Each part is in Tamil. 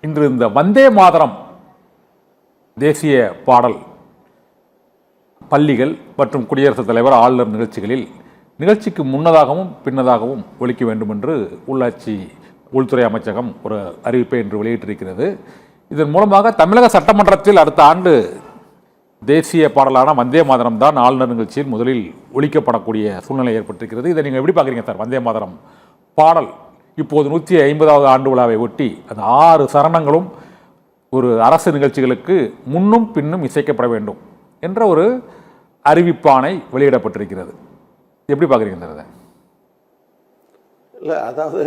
இன்று இந்த வந்தே மாதரம் தேசிய பாடல் பள்ளிகள் மற்றும் குடியரசுத் தலைவர் ஆளுநர் நிகழ்ச்சிக்கு முன்னதாகவும் பின்னதாகவும் ஒலிக்க வேண்டும் என்று உள்ளாட்சி உள்துறை அமைச்சகம் ஒரு அறிவிப்பை இன்று வெளியிட்டிருக்கிறது. இதன் மூலமாக தமிழக சட்டமன்றத்தில் அடுத்த ஆண்டு தேசிய பாடலான வந்தே மாதரம் தான் ஆளுநர் நிகழ்ச்சியில் முதலில் ஒலிக்கப்படக்கூடிய சூழ்நிலை ஏற்பட்டிருக்கிறது. இதை நீங்கள் எப்படி பார்க்குறீங்க சார்? வந்தே மாதரம் பாடல் இப்போது 150வது ஆண்டு விழாவை ஒட்டி அந்த 6 சரணங்களும் ஒரு அரசு நிகழ்ச்சிகளுக்கு முன்னும் பின்னும் இசைக்கப்பட வேண்டும் என்ற ஒரு அறிவிப்பாணை வெளியிடப்பட்டிருக்கிறது. எப்படி பார்க்குறீங்க சார்? அதை இல்லை, அதாவது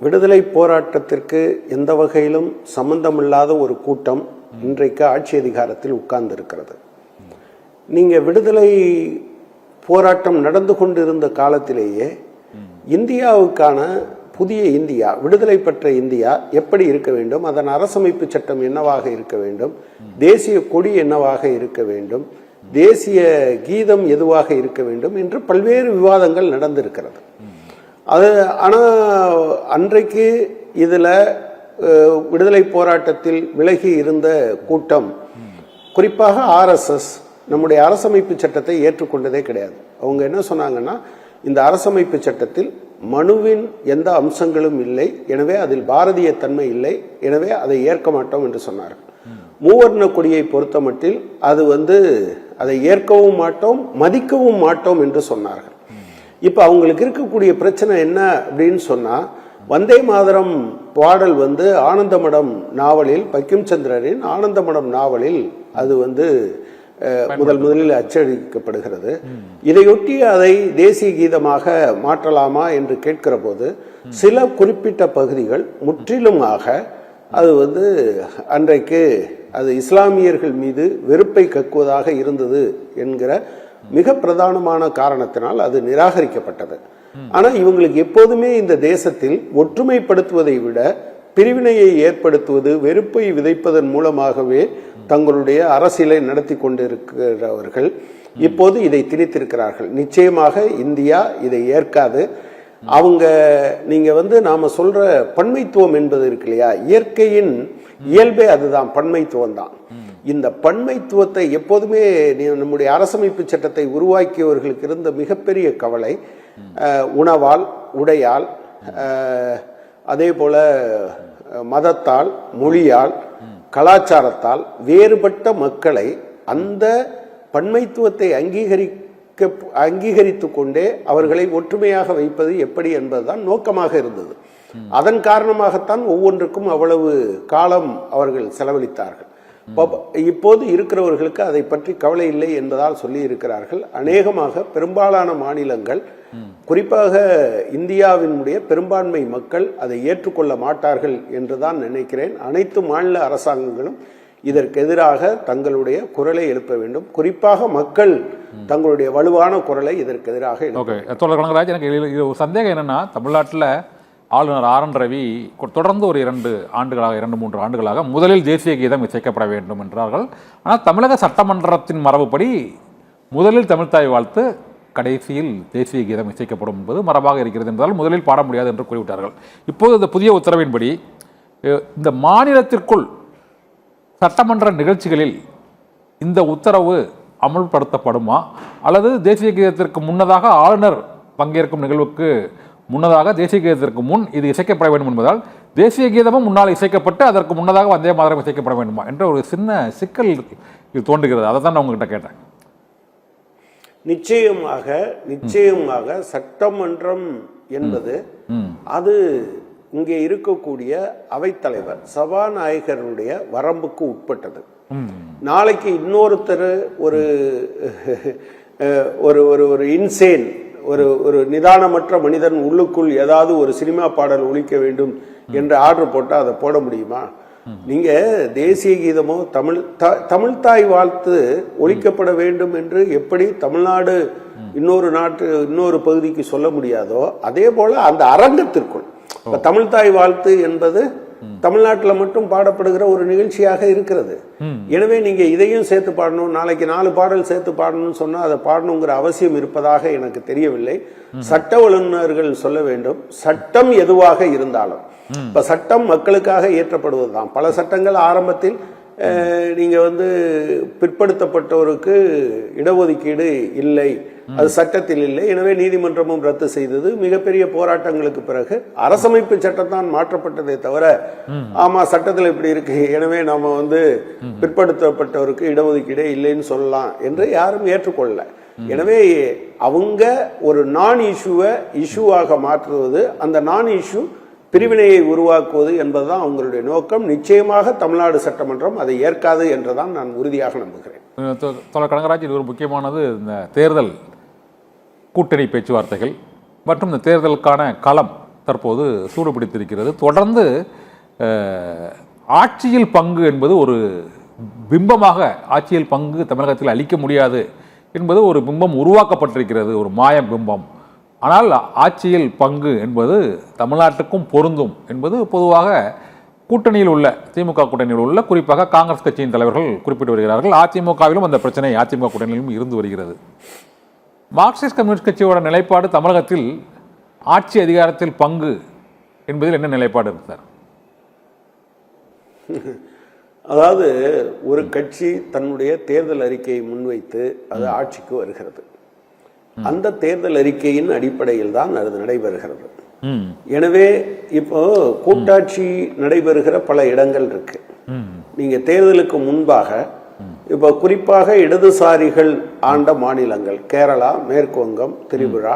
விடுதலை போராட்டத்திற்கு எந்த வகையிலும் சம்பந்தமில்லாத ஒரு கூட்டம் இன்றைக்கு ஆட்சி அதிகாரத்தில் உட்கார்ந்து இருக்கிறது. நீங்கள் விடுதலை போராட்டம் நடந்து கொண்டிருந்த காலத்திலேயே இந்தியாவுக்கான புதிய இந்தியா, விடுதலை பெற்ற இந்தியா எப்படி இருக்க வேண்டும், அதன் அரசமைப்பு சட்டம் என்னவாக இருக்க வேண்டும், தேசிய கொடி என்னவாக இருக்க வேண்டும், தேசிய கீதம் எதுவாக இருக்க வேண்டும் என்று பல்வேறு விவாதங்கள் நடந்திருக்கிறது. அது ஆனால் அன்றைக்கு இதில் விடுதலை போராட்டத்தில் விலகி இருந்த கூட்டம், குறிப்பாக ஆர்எஸ்எஸ், நம்முடைய அரசமைப்பு சட்டத்தை ஏற்றுக்கொண்டதே கிடையாது. அவங்க என்ன சொன்னாங்கன்னா, இந்த அரசமைப்பு சட்டத்தில் மனுவின் எந்த அம்சங்களும் இல்லை, எனவே அதில் பாரதிய தன்மை இல்லை, எனவே அதை ஏற்க மாட்டோம் என்று சொன்னார்கள். மூவர்ண கொடியை பொறுத்த மட்டில் அது அதை ஏற்கவும் மாட்டோம், மதிக்கவும் மாட்டோம் என்று சொன்னார்கள். இப்போ அவங்களுக்கு இருக்கக்கூடிய பிரச்சனை என்ன அப்படின்னு சொன்னால், வந்தே மாதரம் பாடல் ஆனந்தமடம் நாவலில், பக்கிம் சந்திரரின் ஆனந்தமடம் நாவலில் அது முதலில் அச்சடிக்கப்படுகிறது. இதையொட்டி அதை தேசிய கீதமாக மாற்றலாமா என்று கேட்கிற போது சில குறிப்பிட்ட பகுதிகள் முற்றிலுமாக அது அன்றைக்கு அது இஸ்லாமியர்கள் மீது வெறுப்பை கக்குவதாக இருந்தது என்கிற மிக பிரதானமான காரணத்தினால் அது நிராகரிக்கப்பட்டது. ஆனால் இவங்களுக்கு எப்போதுமே இந்த தேசத்தில் ஒற்றுமைப்படுத்துவதை விட பிரிவினையை ஏற்படுத்துவது, வெறுப்பை விதைப்பதன் மூலமாகவே தங்களுடைய அரசியலை நடத்தி கொண்டிருக்கிறவர்கள் இப்போது இதை திணித்திருக்கிறார்கள். நிச்சயமாக இந்தியா இதை ஏற்காது. நீங்க நாம சொல்ற பன்மைத்துவம் என்பது இருக்கு இல்லையா, இயற்கையின் இயல்பே அதுதான், பன்மைத்துவம் தான். இந்த பன்மைத்துவத்தை எப்போதுமே நம்முடைய அரசமைப்பு சட்டத்தை உருவாக்கியவர்களுக்கு இருந்த மிகப்பெரிய கவலை, உணவால், உடையால், அதே போல மதத்தால், மொழியால், கலாச்சாரத்தால் வேறுபட்ட மக்களை அந்த பன்மைத்துவத்தை அங்கீகரித்து கொண்டே அவர்களை ஒற்றுமையாக வைப்பது எப்படி என்பதுதான் நோக்கமாக இருந்தது. அதன் காரணமாகத்தான் ஒவ்வொன்றுக்கும் அவ்வளவு காலம் அவர்கள் செலவழித்தார்கள். இப்போது இருக்கிறவர்களுக்கு அதை பற்றி கவலை இல்லை என்பதால் சொல்லி இருக்கிறார்கள். அநேகமாக பெரும்பாலான மாநிலங்கள், குறிப்பாக இந்தியாவினுடைய பெரும்பான்மை மக்கள் அதை ஏற்றுக்கொள்ள மாட்டார்கள் என்றுதான் நினைக்கிறேன். அனைத்து மாநில அரசாங்கங்களும் இதற்கு எதிராக தங்களுடைய குரலை எழுப்ப வேண்டும். குறிப்பாக மக்கள் தங்களுடைய வலுவான குரலை இதற்கு எதிராக எனக்கு ஒரு சந்தேகம் என்னன்னா, தமிழ்நாட்டில் ஆளுநர் ஆர்.என். ரவி தொடர்ந்து ஒரு 2-3 ஆண்டுகளாக முதலில் தேசிய கீதம் இசைக்கப்பட வேண்டும் என்றார்கள். ஆனால் தமிழக சட்டமன்றத்தின் மரபுப்படி முதலில் தமிழ்த்தாய் வாழ்த்து, கடைசியில் தேசிய கீதம் இசைக்கப்படும் என்பது மரபாக இருக்கிறது என்பதால் முதலில் பாட முடியாது என்று கூறிவிட்டார்கள். இப்போது இந்த புதிய உத்தரவின்படி இந்த மாநிலத்திற்குள் சட்டமன்ற நிகழ்ச்சிகளில் இந்த உத்தரவு அமல்படுத்தப்படுமா, அல்லது தேசிய கீதத்திற்கு முன்னதாக ஆளுநர் பங்கேற்கும் நிகழ்வுக்கு முன்னதாக தேசிய கீதத்திற்கு முன் இது இசைக்கப்பட வேண்டும் என்பதால் தேசிய கீதமும் முன்னால் இசைக்கப்பட்டு அதற்கு முன்னதாக வந்தே மாதரம் இசைக்கப்பட வேண்டுமா என்ற ஒரு சின்ன சிக்கல் இது தோன்றுகிறது. அதை தான் நான் உங்ககிட்ட கேட்டேன். நிச்சயமாக சட்டமன்றம் என்பது அது இங்கே இருக்கக்கூடிய அவைத்தலைவர், சபாநாயகருடைய வரம்புக்கு உட்பட்டது. நாளைக்கு இன்னொருத்தர் ஒரு இன்சேன், ஒரு நிதானமற்ற மனிதன் உள்ளுக்குள் ஏதாவது ஒரு சினிமா பாடல் ஒலிக்க வேண்டும் என்று ஆர்டர் போட்டால் அதை போட முடியுமா? நீங்க தேசிய கீதமோ தமிழ்த்தாய் வாழ்த்து ஒலிக்கப்பட வேண்டும் என்று எப்படி தமிழ்நாடு இன்னொரு பகுதிக்கு சொல்ல முடியாதோ, அதே போல அந்த அரங்கத்திற்குள் தமிழ்த்தாய் வாழ்த்து என்பது தமிழ்நாட்டில் மட்டும் பாடப்படுகிற ஒரு நிகழ்ச்சியாக இருக்கிறது. எனவே நீங்க இதையும் சேர்த்து பாடணும், நாளைக்கு 4 பாடல் சேர்த்து பாடணும்னு சொன்னா அதை பாடணுங்கிற அவசியம் இருப்பதாக எனக்கு தெரியவில்லை. சட்ட வல்லுநர்கள் சொல்ல வேண்டும். சட்டம் எதுவாக இருந்தாலும் இப்ப சட்டம் மக்களுக்காக இயற்றப்படுவதுதான். பல சட்டங்கள் ஆரம்பத்தில் நீங்க பிற்படுத்தப்பட்டோருக்கு இடஒதுக்கீடு இல்லை, அது சட்டத்தில் இல்லை, எனவே நீதிமன்றமும் ரத்து செய்தது. மிகப்பெரிய போராட்டங்களுக்கு பிறகு அரசமைப்பு சட்டம் தான் மாற்றப்பட்டதே தவிர, ஆமா சட்டத்தில் இப்படி இருக்கு, எனவே நாம பிற்படுத்தப்பட்டவருக்கு இடஒதுக்கீடே இல்லைன்னு சொல்லலாம் என்று யாரும் ஏற்றுக்கொள்ளல. எனவே அவங்க ஒரு நான் இஷ்யூவை இஷ்யூவாக மாற்றுவது, அந்த நான் இஷ்யூ பிரிவினையை உருவாக்குவது என்பதுதான் அவங்களுடைய நோக்கம். நிச்சயமாக தமிழ்நாடு சட்டமன்றம் அதை ஏற்காது என்றுதான் நான் உறுதியாக நம்புகிறேன். கனகராஜ், இது ஒரு முக்கியமானது. இந்த தேர்தல் கூட்டணி பேச்சுவார்த்தைகள் மற்றும் இந்த தேர்தலுக்கான களம் தற்போது சூடுபிடித்திருக்கிறது. தொடர்ந்து ஆட்சியில் பங்கு என்பது ஒரு பிம்பமாக, ஆட்சியில் பங்கு தமிழகத்தில் அளிக்க முடியாது என்பது ஒரு பிம்பம் உருவாக்கப்பட்டிருக்கிறது, ஒரு மாய பிம்பம். ஆனால் ஆட்சியில் பங்கு என்பது தமிழ்நாட்டுக்கும் பொருந்தும் என்பது பொதுவாக கூட்டணியில் உள்ள, திமுக கூட்டணியில் உள்ள குறிப்பாக காங்கிரஸ் கட்சியின் தலைவர்கள் குறிப்பிட்டு வருகிறார்கள். அதிமுகவிலும் அந்த பிரச்சனை அதிமுக கூட்டணியிலும் இருந்து வருகிறது. மார்க்சிஸ்ட் கம்யூனிஸ்ட் கட்சியோட நிலைப்பாடு தமிழகத்தில் ஆட்சி அதிகாரத்தில் பங்கு என்பதில் என்ன நிலைப்பாடு இருக்கு சார்? அதாவது ஒரு கட்சி தன்னுடைய தேர்தல் அறிக்கையை முன்வைத்து அது ஆட்சிக்கு வருகிறது. அந்த தேர்தல் அறிக்கையின் அடிப்படையில் தான் அது நடைபெறுகிறது. எனவே இப்போ கூட்டாட்சி நடைபெறுகிற பல இடங்கள் இருக்கு. நீங்க தேர்தலுக்கு முன்பாக இப்போ குறிப்பாக இடதுசாரிகள் ஆண்ட மாநிலங்கள் கேரளா, மேற்கு வங்கம், திரிபுரா,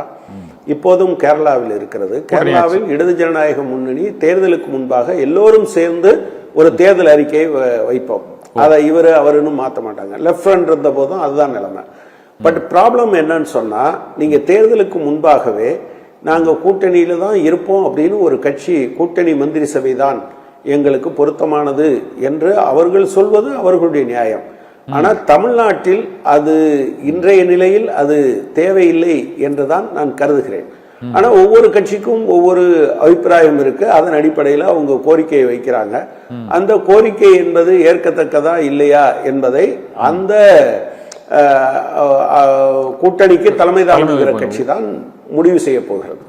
இப்போதும் கேரளாவில் இருக்கிறது. கேரளாவில் இடது ஜனநாயக முன்னணி தேர்தலுக்கு முன்பாக எல்லோரும் சேர்ந்து ஒரு தேர்தல் அறிக்கையை வைப்போம். அதை இவரு அவருன்னு மாற்ற மாட்டாங்க. லெஃப்ட் ஃப்ரண்ட் இருந்த போதும் அதுதான் நிலைமை. பட் ப்ராப்ளம் என்னன்னு சொன்னா, நீங்க தேர்தலுக்கு முன்பாகவே நாங்க கூட்டணியில தான் இருப்போம் அப்படின்னு ஒரு கட்சி, கூட்டணி மந்திரி சபை தான் எங்களுக்கு பொருத்தமானது என்று அவர்கள் சொல்வது அவர்களுடைய நியாயம். ஆனால் தமிழ்நாட்டில் அது இன்றைய நிலையில் அது தேவையில்லை என்றுதான் நான் கருதுகிறேன். ஆனால் ஒவ்வொரு கட்சிக்கும் ஒவ்வொரு அபிப்பிராயம் இருக்கு. அதன் அடிப்படையில் அவங்க கோரிக்கையை வைக்கிறாங்க. அந்த கோரிக்கை என்பது ஏற்கத்தக்கதா இல்லையா என்பதை அந்த கூட்டணிக்கு தலைமை தாங்குகிற கட்சி தான் முடிவு செய்ய போகிறது.